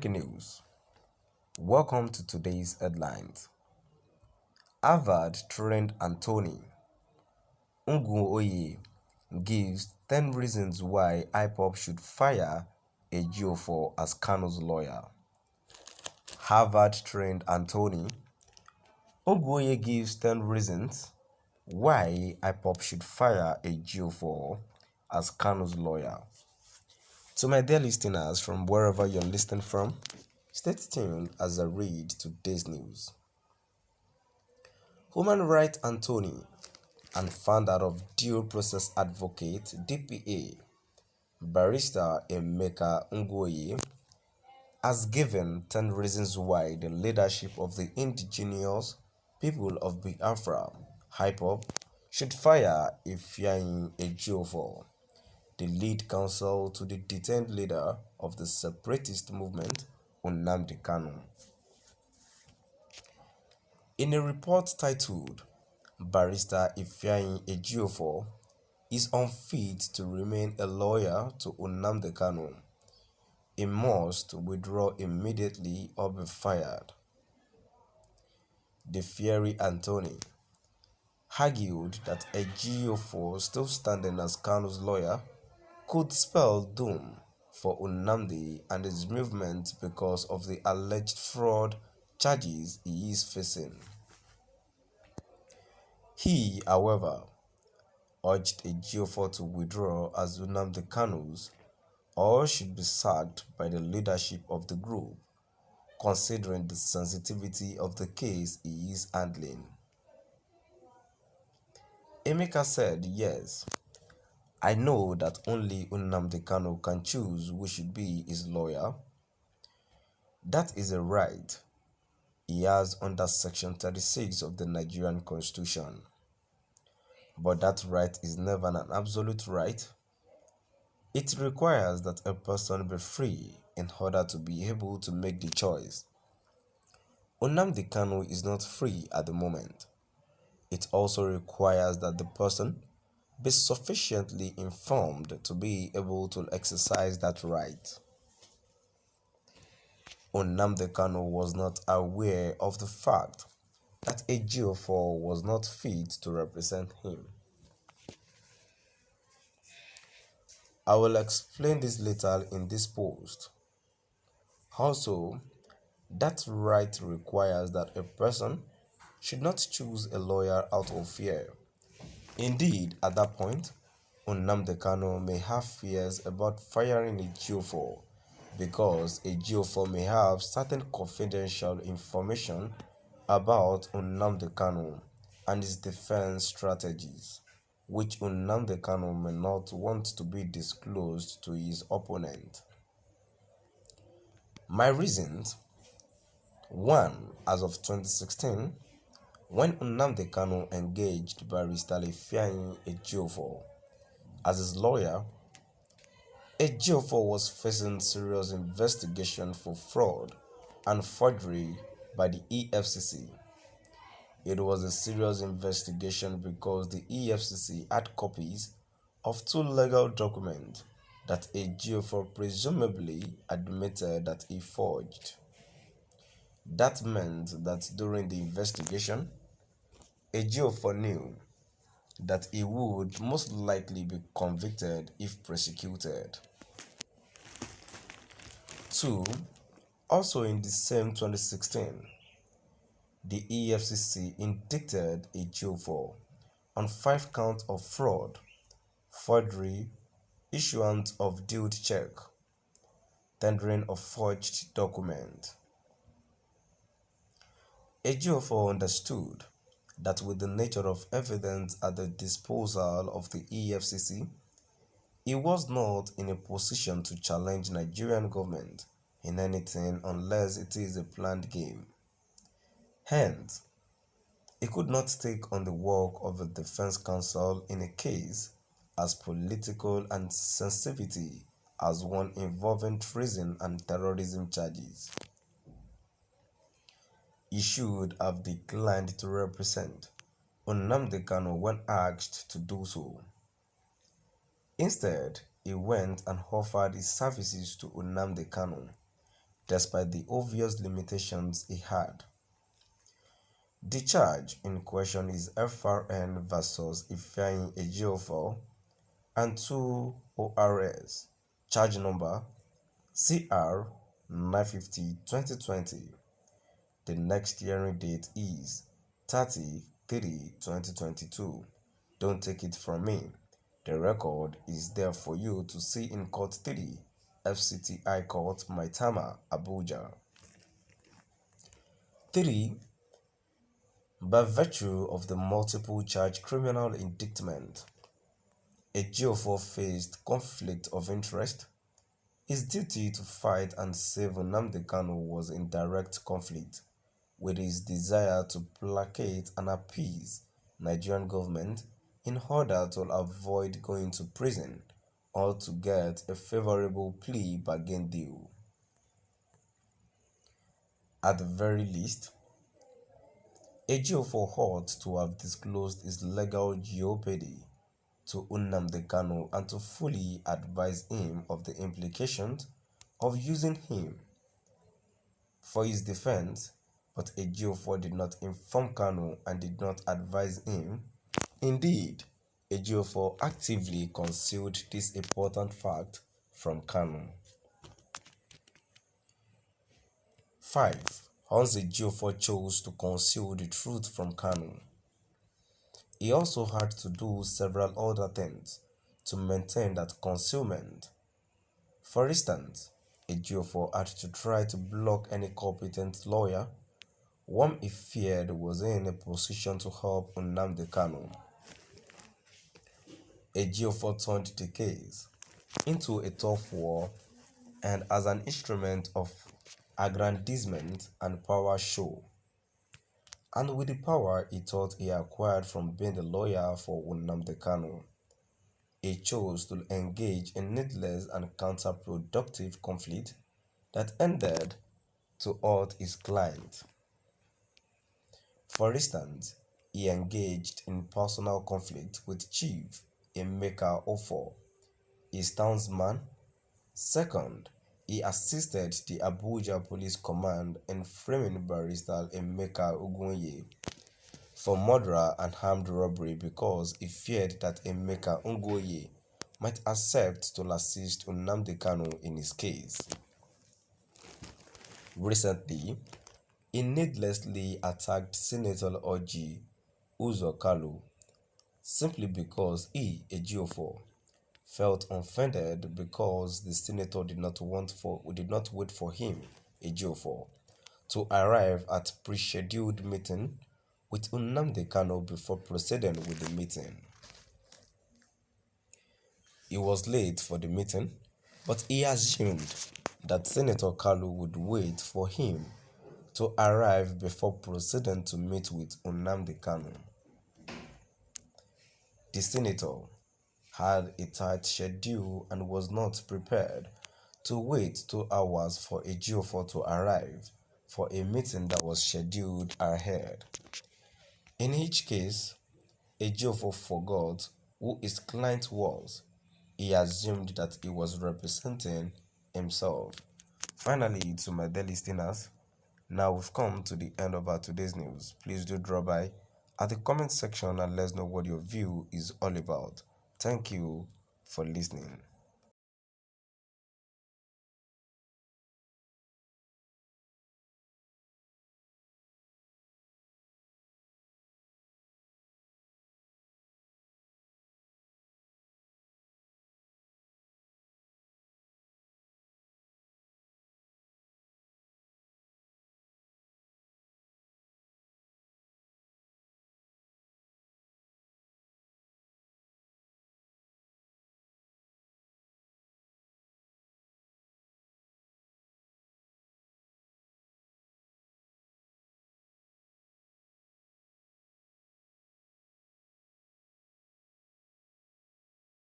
Breaking news. Welcome to today's headlines. Harvard-trained attorney Nnamdi gives 10 reasons why Ipob should fire a Ejiofor as Kanus lawyer. Harvard-trained attorney Nnamdi gives 10 reasons why Ipob should fire a Ejiofor as Kanus lawyer. To my dear listeners from wherever you're listening from, stay tuned as I read today's news. Human rights attorney and founder of Due Process Advocate (DPA), Barrister Emeka Nnamdi, has given 10 reasons why the leadership of the indigenous people of Biafra, Ipob, should fire Ifeanyi Ejiofor, the lead counsel to the detained leader of the separatist movement, Nnamdi Kanus. In a report titled, Barrister Ifeanyi Ejiofor is unfit to remain a lawyer to Nnamdi Kanus. He must withdraw immediately or be fired. The Fīrē attorney argued that Ejiofor, still standing as Kanus' lawyer, could spell doom for Nnamdi and his movement because of the alleged fraud charges he is facing. He, however, urged Ejiofor to withdraw as Nnamdi Kanus or should be sacked by the leadership of the group, considering the sensitivity of the case he is handling. Emeka said, "Yes, I know that only Nnamdi Kanus can choose who should be his lawyer. That is a right he has under Section 36 of the Nigerian Constitution. But that right is never an absolute right. It requires that a person be free in order to be able to make the choice. Nnamdi Kanus is not free at the moment. It also requires that the person be sufficiently informed to be able to exercise that right." Nnamdi Kanus was not aware of the fact that Ejiofor was not fit to represent him. I will explain this later in this post. Also, that right requires that a person should not choose a lawyer out of fear. Indeed, at that point, Nnamdi Kanus may have fears about firing Ejiofor because Ejiofor may have certain confidential information about Nnamdi Kanus and his defense strategies, which Nnamdi Kanus may not want to be disclosed to his opponent. My reasons: 1. As of 2016, when Nnamdi Kanus engaged Barrister Ifeanyi Ejiofor as his lawyer, Ejiofor was facing serious investigation for fraud and forgery by the EFCC. It was a serious investigation because the EFCC had copies of 2 legal documents that Ejiofor presumably admitted that he forged. That meant that during the investigation, Ejiofor knew that he would most likely be convicted if prosecuted. 2. Also in the same 2016, the EFCC indicted Ejiofor on 5 counts of fraud, forgery, issuance of due check, tendering of forged document. Ejiofor understood that with the nature of evidence at the disposal of the EFCC, he was not in a position to challenge Nigerian government in anything unless it is a planned game. Hence, he could not take on the work of a defense counsel in a case as political and sensitivity as one involving treason and terrorism charges. He should have declined to represent Nnamdi Kanus when asked to do so. Instead, he went and offered his services to Nnamdi Kanus, despite the obvious limitations he had. The charge in question is FRN versus Ifeanyi Ejiofor and 2 ORS, charge number CR 950-2020. The next hearing date is 30/3/2022. Don't take it from me. The record is there for you to see in Court 3, FCT High Court, Maitama, Abuja. 3. By virtue of the multiple charge criminal indictment, Ejiofor faced conflict of interest. His duty to fight and save Nnamdi Kanu was in direct conflict with his desire to placate and appease Nigerian government in order to avoid going to prison or to get a favorable plea bargain deal. At the very least, Ejiofor ought to have disclosed his legal jeopardy to Nnamdi Kanu and to fully advise him of the implications of using him for his defense, but Ejiofor did not inform Kanu and did not advise him. Indeed, Ejiofor actively concealed this important fact from Kanu. 5. Once Ejiofor chose to conceal the truth from Kanu, he also had to do several other things to maintain that concealment. For instance, Ejiofor had to try to block any competent lawyer whom he feared was in a position to help Nnamdi Kanu. Ejiofor turned the case into a tough war and as an instrument of aggrandizement and power show. And with the power he thought he acquired from being the lawyer for Nnamdi Kanu, he chose to engage in needless and counterproductive conflict that ended to hurt his client. For instance, he engaged in personal conflict with Chief Emeka Ofor, his townsman. Second, he assisted the Abuja Police Command in framing Barrister Emeka Ogunye for murder and armed robbery because he feared that Emeka Ogunye might accept to assist Nnamdi Kanu in his case. Recently, he needlessly attacked Senator Orji Uzor Kalu simply because he, Ejiofor, felt offended because the senator did not wait for him, Ejiofor, to arrive at pre-scheduled meeting with Nnamdi Kanu before proceeding with the meeting. He was late for the meeting, but he assumed that Senator Kalu would wait for him to arrive before proceeding to meet with Nnamdi Kanu. The senator had a tight schedule and was not prepared to wait 2 hours for Ejiofor to arrive for a meeting that was scheduled ahead. In each case, Ejiofor forgot who his client was. He assumed that he was representing himself. Finally, to my dear listeners, now we've come to the end of our today's news. Please do drop by at the comment section and let us know what your view is all about. Thank you for listening.